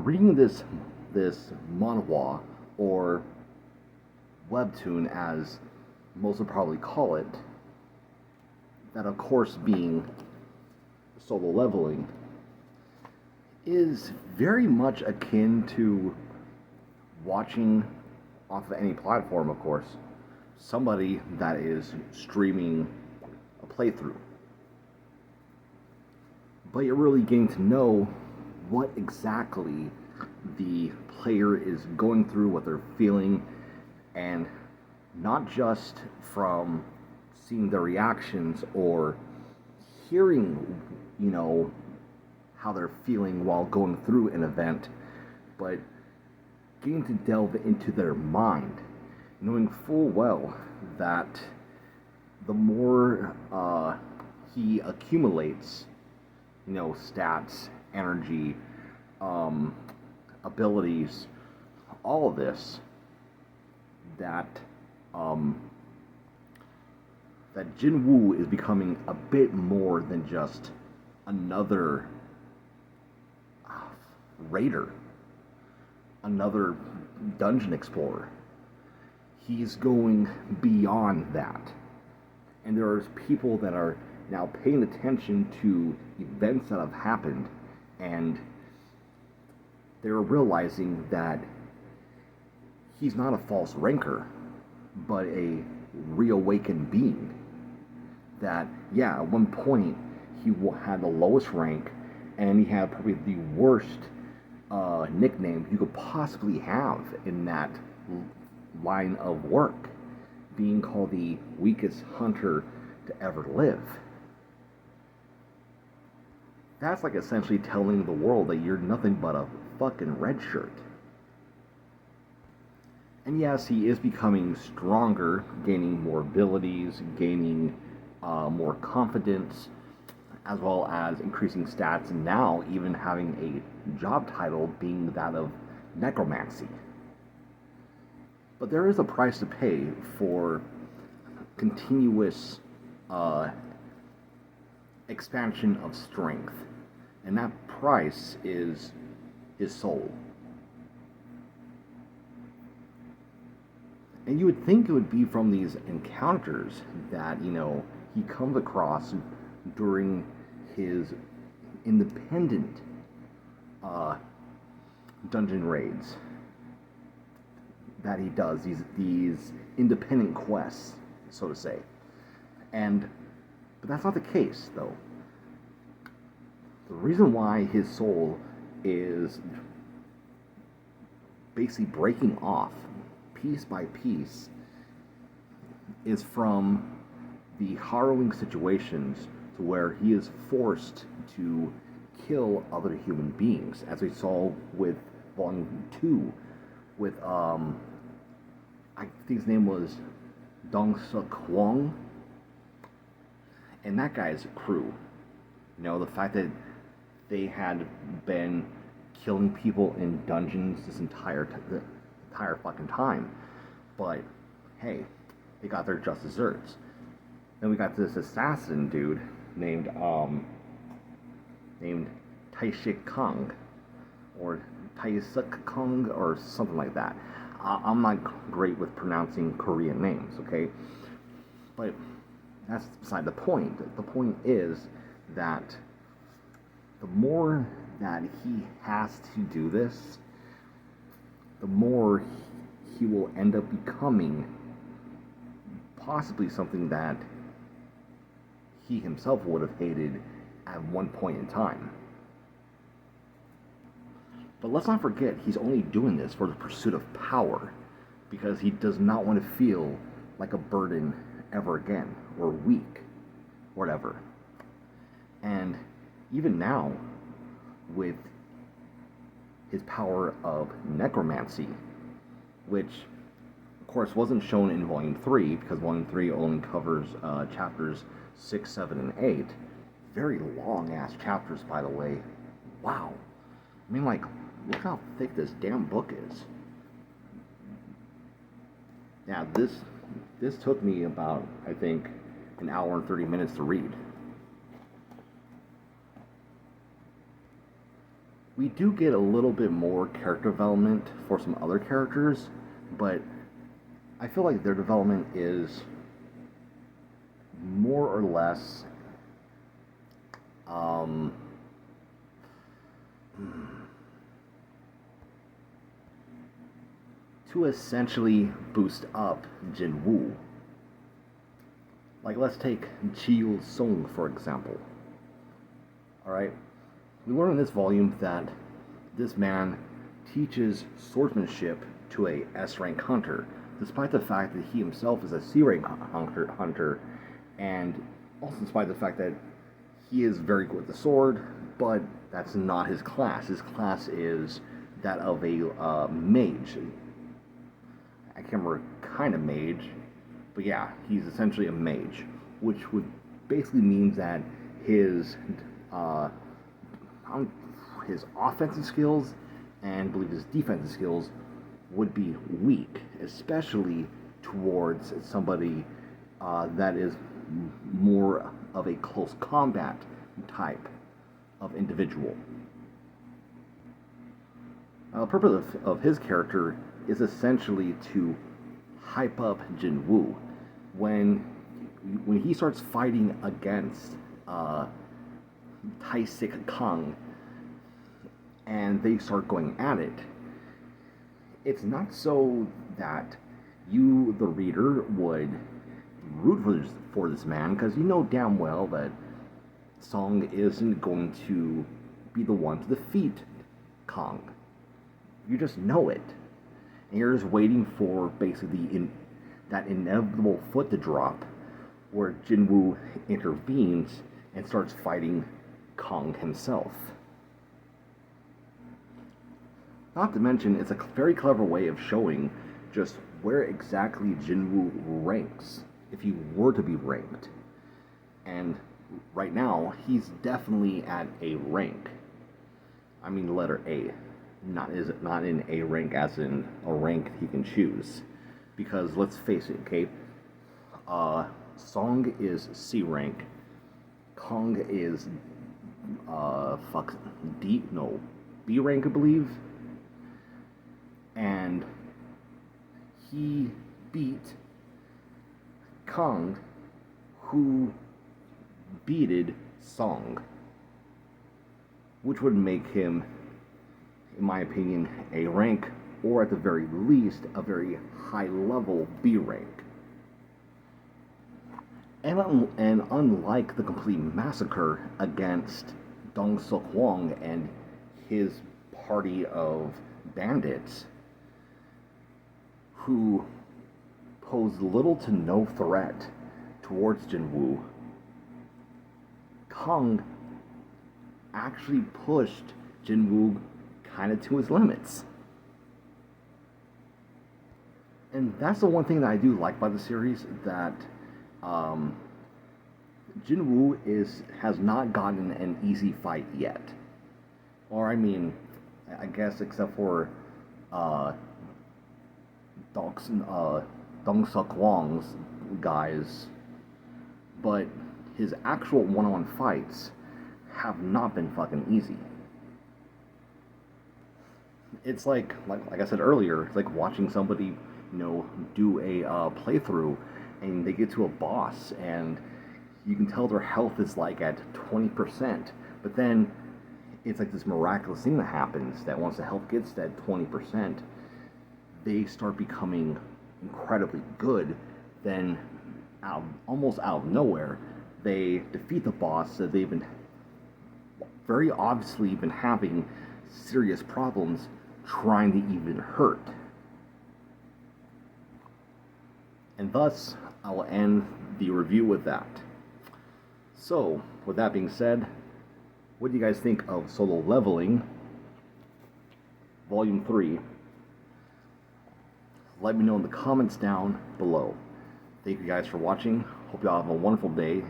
reading this manhwa, or webtoon as most would probably call it, that of course being Solo Leveling, is very much akin to watching off of any platform, of course, somebody that is streaming a playthrough. But you're really getting to know what exactly the player is going through, what they're feeling, and not just from seeing their reactions or hearing, how they're feeling while going through an event, but getting to delve into their mind, knowing full well that the more he accumulates, stats, energy, abilities, all of this, that that Jinwoo is becoming a bit more than just another raider, another dungeon explorer. He's going beyond that. And there's people that are now paying attention to events that have happened, and they're realizing that he's not a false ranker, but a reawakened being. That, yeah, at one point he had the lowest rank, and he had probably the worst nickname you could possibly have in that line of work, being called the weakest hunter to ever live. That's like essentially telling the world that you're nothing but a fucking red shirt. And yes, he is becoming stronger, gaining more abilities, gaining more confidence, as well as increasing stats, and now even having a job title being that of necromancy. But there is a price to pay for continuous expansion of strength, and that price is his soul. And you would think it would be from these encounters that, he comes across during his independent dungeon raids that he does, these independent quests, so to say. But that's not the case, though. The reason why his soul is basically breaking off piece by piece is from the harrowing situations to where he is forced to kill other human beings, as we saw with Volume 2, with, I think his name was Dong Suk Wong, and that guy's crew. The fact that they had been killing people in dungeons this entire fucking time, but hey, they got their just desserts. Then we got this assassin dude named Taishik Kong, or Taisuk Kong, or something like that. I'm not great with pronouncing Korean names, okay? But that's beside the point. The point is that the more that he has to do this, the more he will end up becoming possibly something that he himself would have hated at one point in time. But let's not forget, he's only doing this for the pursuit of power, because he does not want to feel like a burden ever again, or weak, or whatever. And even now, with his power of necromancy, which of course wasn't shown in Volume 3, because Volume 3 only covers chapters 6, 7, and 8. Very long-ass chapters, by the way. Wow. I mean, look how thick this damn book is. Yeah, this took me about, I think, an hour and 30 minutes to read. We do get a little bit more character development for some other characters, but I feel like their development is more or less um, to essentially boost up Jinwoo. Like, let's take Chiyul Song, for example. Alright? We learn in this volume that this man teaches swordsmanship to a S-rank hunter, despite the fact that he himself is a C-rank hunter, and also despite the fact that he is very good with the sword, but that's not his class. His class is that of a mage. I can't remember kind of mage, but yeah, he's essentially a mage, which would basically means that his offensive skills and I believe his defensive skills would be weak, especially towards somebody that is more of a close combat type of individual. Now, the purpose of his character is essentially to hype up Jinwoo. When he starts fighting against Taisik Kang and they start going at it, it's not so that you, the reader, would root for this man, because you know damn well that Song isn't going to be the one to defeat Kang. You just know it. And you're just waiting for basically that inevitable foot to drop where Jinwoo intervenes and starts fighting Kang himself. Not to mention, it's a very clever way of showing just where exactly Jinwoo ranks, if he were to be ranked. And right now, he's definitely at A rank. I mean the letter A. Not in A rank as in a rank he can choose. Because let's face it, okay? Song is C rank. Kang is B rank, I believe. And he beat Kang, who beated Song, which would make him, in my opinion, A rank, or at the very least, a very high level B rank. And unlike the complete massacre against Dong Seok Hwang and his party of bandits, who posed little to no threat towards Jinwoo, Kang actually pushed Jinwoo kind of to his limits. And that's the one thing that I do like by the series, that Jinwoo has not gotten an easy fight yet. Or I mean, I guess except for Dong Seok Hwang's guys, but his actual one-on-one fights have not been fucking easy. It's like I said earlier, it's like watching somebody, do a playthrough, and they get to a boss, and you can tell their health is like at 20%, but then it's like this miraculous thing that happens, that once the health gets to that 20%, they start becoming incredibly good. Then almost out of nowhere, they defeat the boss that they've been very obviously been having serious problems trying to even hurt. And thus, I will end the review with that. So, with that being said, what do you guys think of Solo Leveling Volume 3? Let me know in the comments down below. Thank you guys for watching. Hope you all have a wonderful day.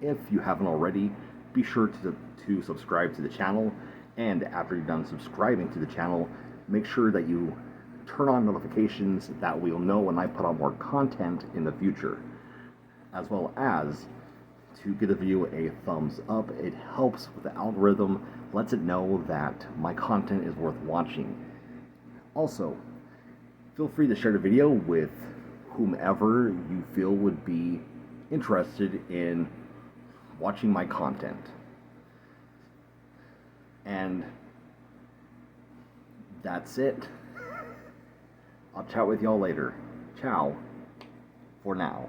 If you haven't already, be sure to subscribe to the channel. And after you're done subscribing to the channel, make sure that you turn on notifications. That way you'll know when I put out more content in the future. As well as to give the video a thumbs up. It helps with the algorithm, lets it know that my content is worth watching. Also, feel free to share the video with whomever you feel would be interested in watching my content. And that's it. I'll chat with y'all later. Ciao for now.